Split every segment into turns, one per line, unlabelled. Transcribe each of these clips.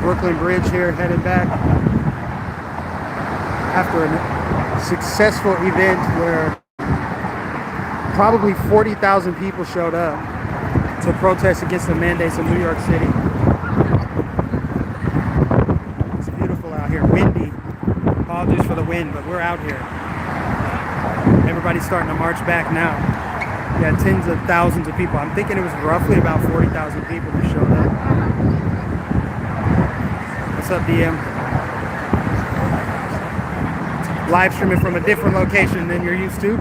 Brooklyn Bridge here, headed back after a successful event where probably 40,000 people showed up to protest against the mandates in New York City. It's beautiful out here, windy. Apologies for the wind, but we're out here. Everybody's starting to march back now. We had tens of thousands of people. I'm thinking it was roughly about 40,000 people that showed up. What's up, DM? Live streaming from a different location than you're used to.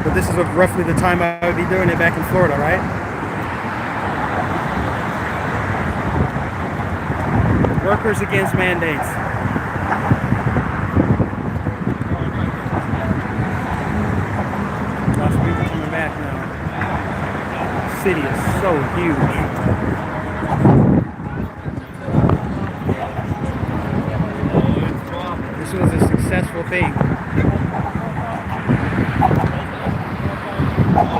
But this is roughly the time I would be doing it back in Florida, right? Workers against mandates. Lots of people coming back now. The city is so huge. This was a successful thing.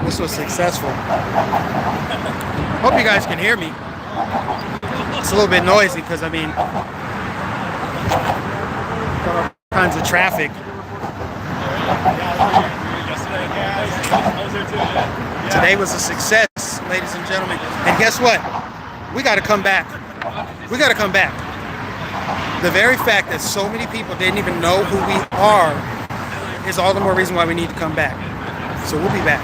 This was successful. Hope you guys can hear me. It's a little bit noisy because, I mean, all kinds of traffic. Today was a success, ladies and gentlemen. And guess what? We got to come back. We got to come back. The very fact that so many people didn't even know who we are is all the more reason why we need to come back. So we'll be back.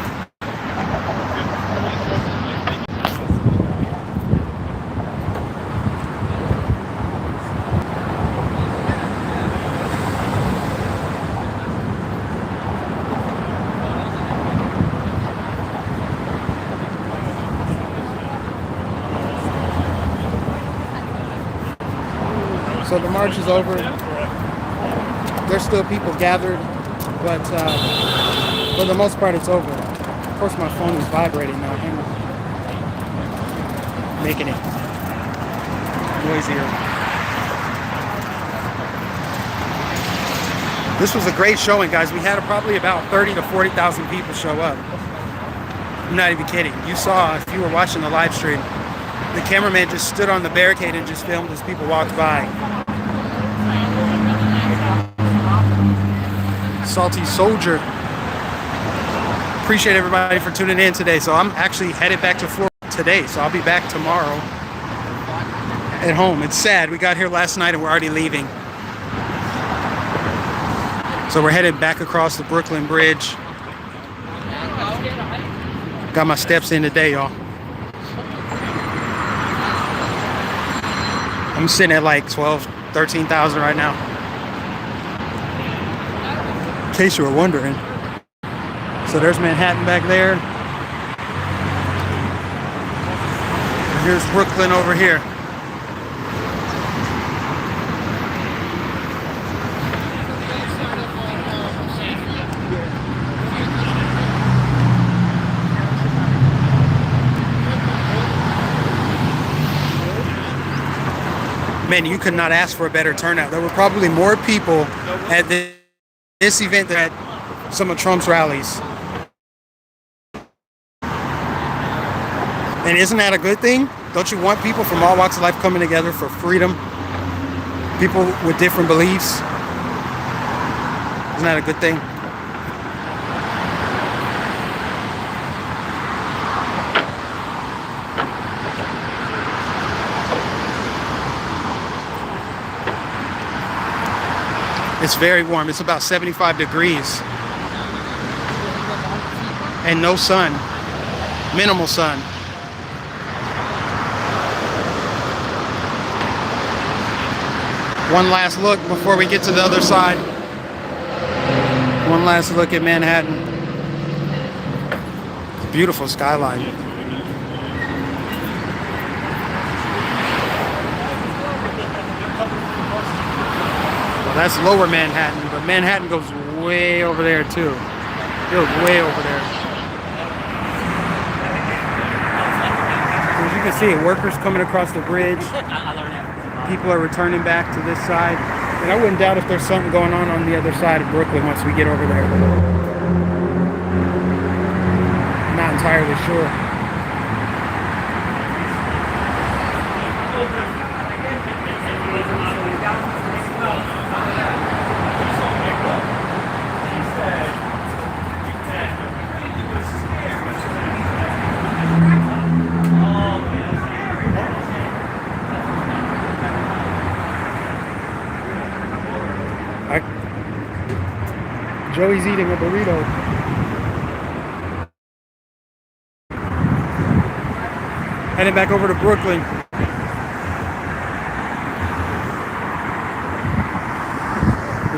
So the march is over. There's still people gathered, but for the most part, it's over. Of course, my phone is vibrating now. Hang on. Making it noisier. This was a great showing, guys. We had probably about 30 to 40,000 people show up. I'm not even kidding. You saw, if you were watching the live stream, the cameraman just stood on the barricade and just filmed as people walked by. Salty Soldier. Appreciate everybody for tuning in today. So I'm actually headed back to Florida today. So I'll be back tomorrow at home. It's sad. We got here last night and we're already leaving. So we're headed back across the Brooklyn Bridge. Got my steps in today, y'all. I'm sitting at like 13,000 right now. In case you were wondering. So there's Manhattan back there. And here's Brooklyn over here. Man, you could not ask for a better turnout. There were probably more people at this event than at some of Trump's rallies. And isn't that a good thing? Don't you want people from all walks of life coming together for freedom? People with different beliefs. Isn't that a good thing? It's very warm. It's about 75 degrees. And no sun. Minimal sun. One last look before we get to the other side. One last look at Manhattan. Beautiful skyline. That's lower Manhattan, but Manhattan goes way over there too. It goes way over there. As you can see, workers coming across the bridge. People are returning back to this side. And I wouldn't doubt if there's something going on the other side of Brooklyn once we get over there. I'm not entirely sure. Joey's eating a burrito. Heading back over to Brooklyn.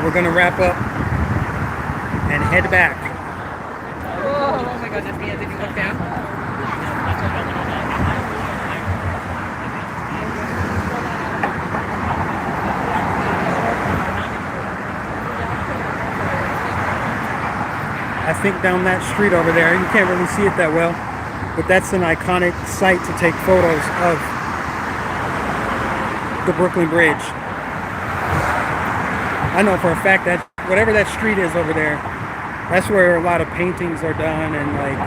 We're gonna wrap up and head back.
Oh my goodness, Mia, did you look down?
I think down that street over there, you can't really see it that well, but that's an iconic site to take photos of the Brooklyn Bridge. I know for a fact that whatever that street is over there, that's where a lot of paintings are done, and like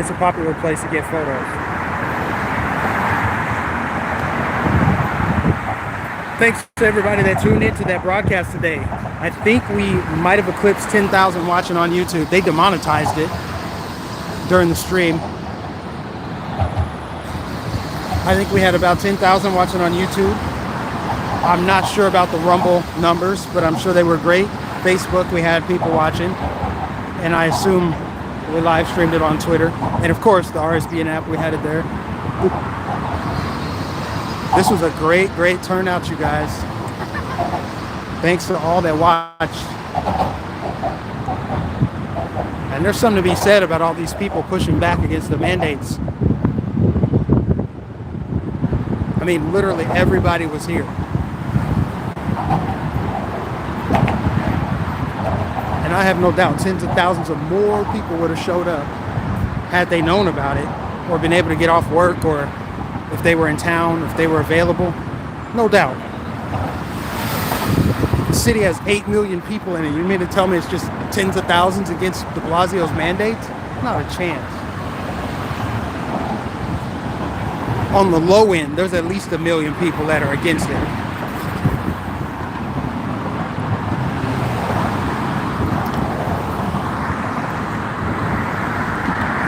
it's a popular place to get photos. Thanks to everybody that tuned into that broadcast today. I think we might have eclipsed 10,000 watching on YouTube. They demonetized it during the stream. I think we had about 10,000 watching on YouTube. I'm not sure about the Rumble numbers, but I'm sure they were great. Facebook, we had people watching, and I assume we live streamed it on Twitter. And of course, the RSBN app, we had it there. This was a great, great turnout, you guys. Thanks to all that watched. And there's something to be said about all these people pushing back against the mandates. I mean, literally everybody was here. And I have no doubt tens of thousands of more people would have showed up had they known about it, or been able to get off work, or if they were in town, if they were available. No doubt. The city has 8 million people in it. You mean to tell me it's just tens of thousands against de Blasio's mandate? Not a chance. On the low end, there's at least 1 million people that are against it.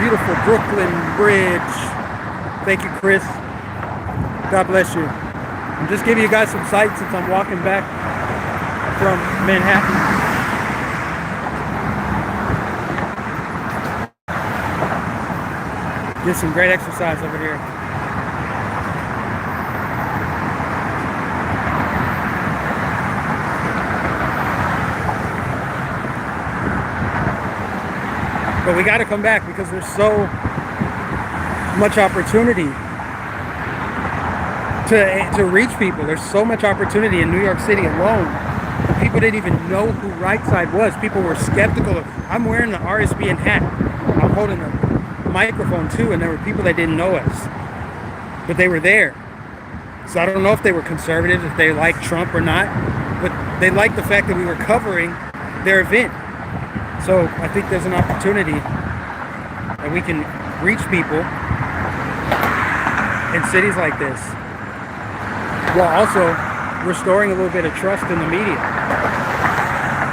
Beautiful Brooklyn Bridge. Thank you, Chris. God bless you. I'm just giving you guys some sights since I'm walking back from Manhattan. Get some great exercise over here. But we got to come back because there's so much opportunity to reach people. There's so much opportunity in New York City alone. People didn't even know who Right Side was. People were skeptical of. I'm wearing the RSBN hat. I'm holding a microphone too, and there were people that didn't know us, but they were there. So I don't know if they were conservative, if they liked Trump or not, but they liked the fact that we were covering their event. So I think there's an opportunity that we can reach people in cities like this, while also restoring a little bit of trust in the media.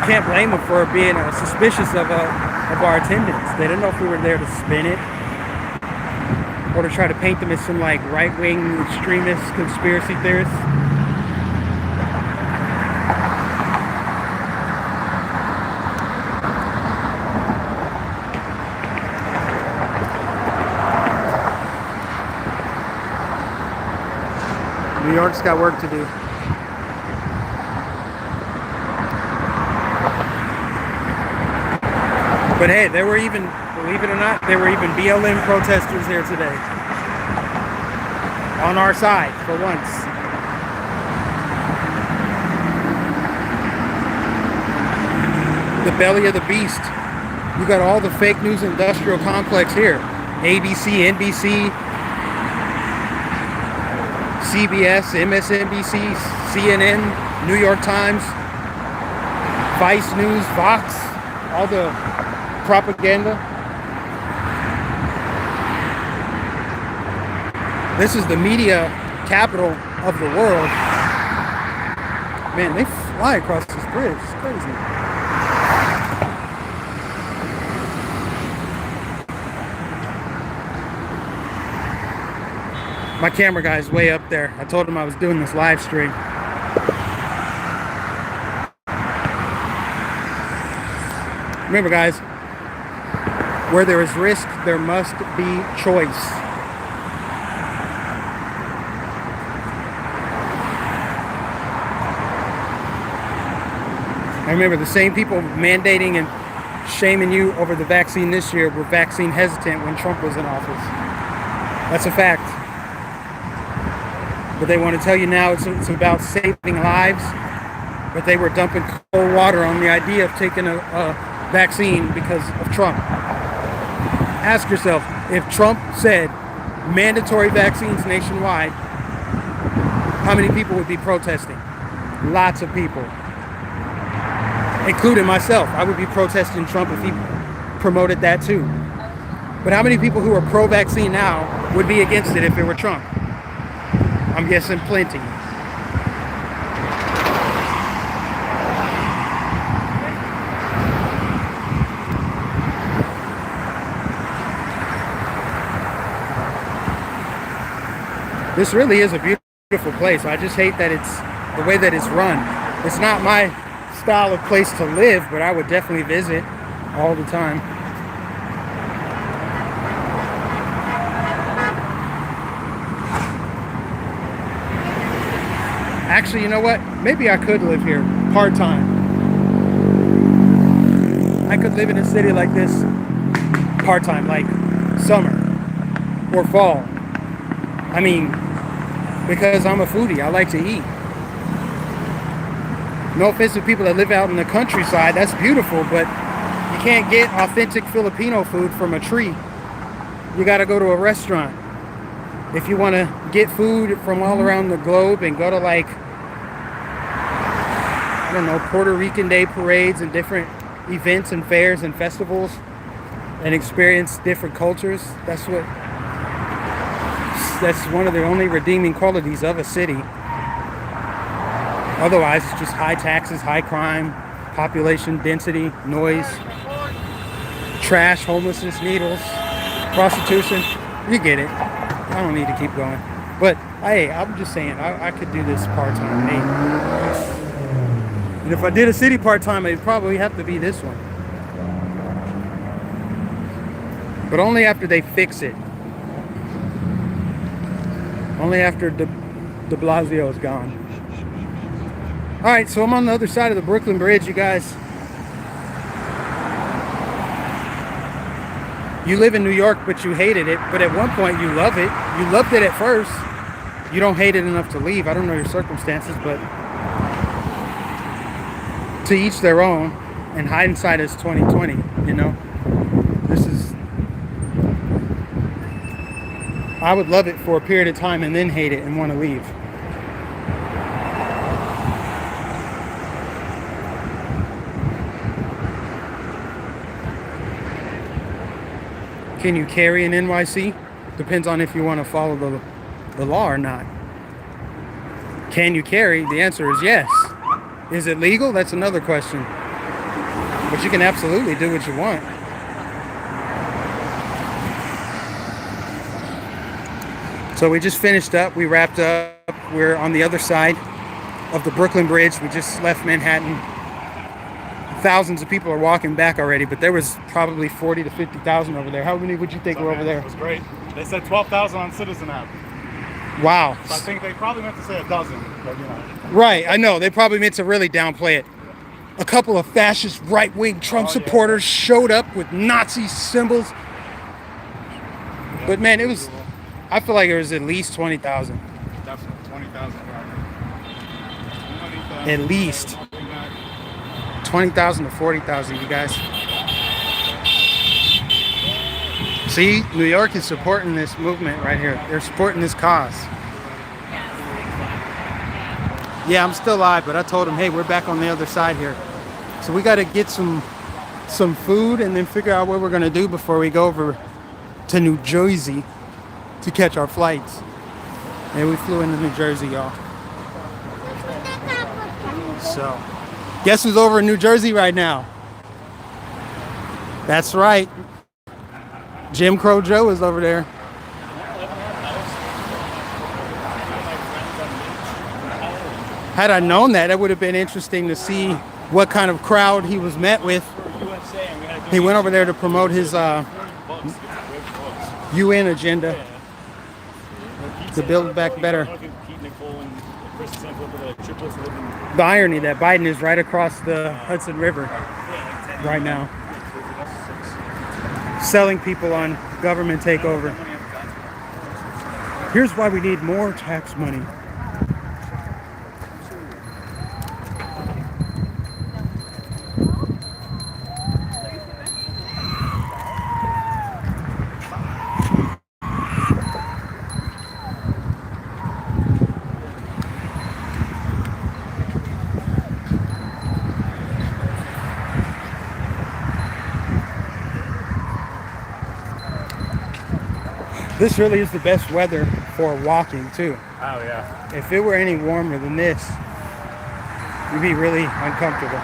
Can't blame them for being suspicious of our attendance. They didn't know if we were there to spin it or to try to paint them as some like right-wing extremist conspiracy theorists. New York's got work to do. But hey, there were even, believe it or not, there were even BLM protesters here today. On our side, for once. The belly of the beast. You got all the fake news industrial complex here. ABC, NBC, CBS, MSNBC, CNN, New York Times, Vice News, Fox, all the propaganda. This is the media capital of the world. Man, they fly across this bridge. It's crazy. My camera guy's way up there. I told him I was doing this live stream. Remember, guys, where there is risk, there must be choice. I remember the same people mandating and shaming you over the vaccine this year were vaccine hesitant when Trump was in office. That's a fact. But they want to tell you now it's about saving lives, but they were dumping cold water on the idea of taking a vaccine because of Trump. Ask yourself, if Trump said mandatory vaccines nationwide, how many people would be protesting? Lots of people. Including myself. I would be protesting Trump if he promoted that too. But how many people who are pro-vaccine now would be against it if it were Trump? I'm guessing plenty. This really is a beautiful place. I just hate that it's the way that it's run. It's not my style of place to live, but I would definitely visit all the time. Actually, you know what? Maybe I could live here part-time. I could live in a city like this part-time, like summer or fall. I mean, because I'm a foodie, I like to eat. No offense to people that live out in the countryside, that's beautiful, but you can't get authentic Filipino food from a tree. You gotta go to a restaurant. If you wanna get food from all around the globe and go to like, I don't know, Puerto Rican Day parades and different events and fairs and festivals and experience different cultures, that's one of the only redeeming qualities of a city. Otherwise, it's just high taxes, high crime, population density, noise, trash, homelessness, needles, prostitution. You get it. I don't need to keep going. But, hey, I'm just saying, I could do this part-time. Hey. And if I did a city part-time, it'd probably have to be this one. But only after they fix it. Only after de Blasio is gone. Alright, so I'm on the other side of the Brooklyn Bridge, you guys. You live in New York, but you hated it. But at one point, you love it. You loved it at first. You don't hate it enough to leave. I don't know your circumstances, but to each their own. And hindsight is 2020, you know. I would love it for a period of time and then hate it and want to leave. Can you carry in NYC? Depends on if you want to follow the law or not. Can you carry? The answer is yes. Is it legal? That's another question. But you can absolutely do what you want. So we just finished up. We wrapped up. We're on the other side of the Brooklyn Bridge. We just left Manhattan. Thousands of people are walking back already, but there was probably 40 to 50,000 over there. How many would you think were over there?
It was great. They said 12,000 on Citizen app.
Wow.
So I think they probably meant to say a dozen, but you know.
Right, I know. They probably meant to really downplay it. A couple of fascist right-wing Trump supporters showed up with Nazi symbols. But man, it was, I feel like it was at least 20,000.
Definitely 20,000.
At least 20,000 to 40,000, you guys. See, New York is supporting this movement right here. They're supporting this cause. Yeah, I'm still live, but I told them, hey, we're back on the other side here. So we got to get some food and then figure out what we're going to do before we go over to New Jersey to catch our flights. And we flew into New Jersey, y'all. So, guess who's over in New Jersey right now? That's right. Jim Crow Joe is over there. Had I known that, it would have been interesting to see what kind of crowd he was met with He went over there to promote his UN agenda to build back better. The irony that Biden is right across the Hudson River right now, selling people on government takeover. Here's why we need more tax money. This really is the best weather for walking too.
Oh yeah.
If it were any warmer than this, you'd be really uncomfortable.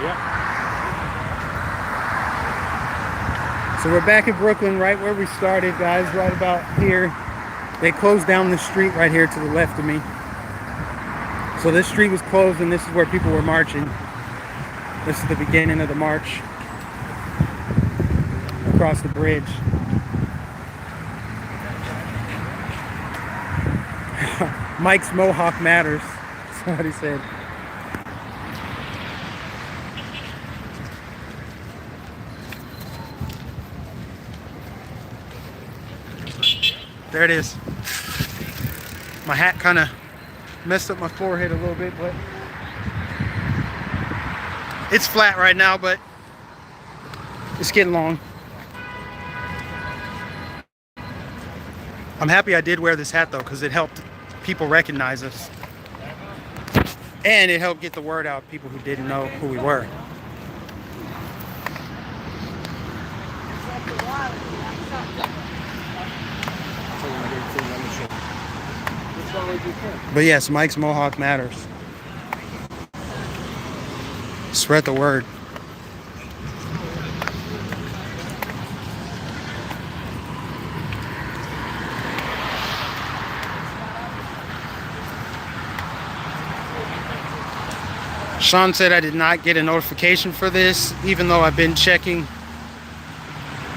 Yep.
So we're back in Brooklyn, right where we started, guys, right about here. They closed down the street right here to the left of me. So this street was closed and this is where people were marching. This is the beginning of the march across the bridge. Mike's Mohawk matters. That's what he said. There it is. My hat kind of messed up my forehead a little bit, but it's flat right now, but it's getting long. I'm happy I did wear this hat though, because it helped people recognize us. And it helped get the word out, people who didn't know who we were. But yes, Mike's Mohawk matters. Spread the word. Sean said I did not get a notification for this, even though I've been checking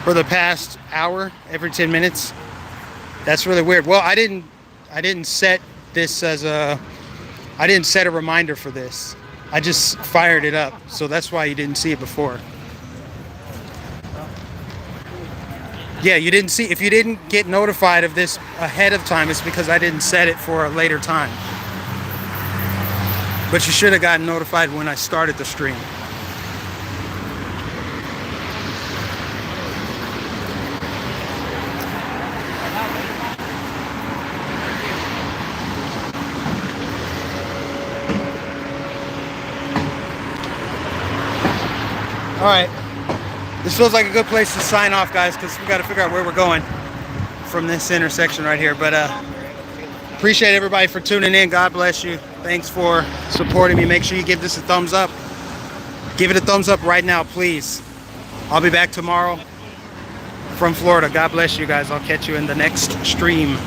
for the past hour, every 10 minutes. That's really weird. Well, I didn't set this as I didn't set a reminder for this. I just fired it up, so that's why you didn't see it before. Yeah, you didn't see, if you didn't get notified of this ahead of time, it's because I didn't set it for a later time. But you should have gotten notified when I started the stream. All right, this feels like a good place to sign off, guys, because we got to figure out where we're going from this intersection right here. But appreciate everybody for tuning in. God bless you. Thanks for supporting me. Make sure you give this a thumbs up. Give it a thumbs up right now, please. I'll be back tomorrow from Florida. God bless you guys. I'll catch you in the next stream.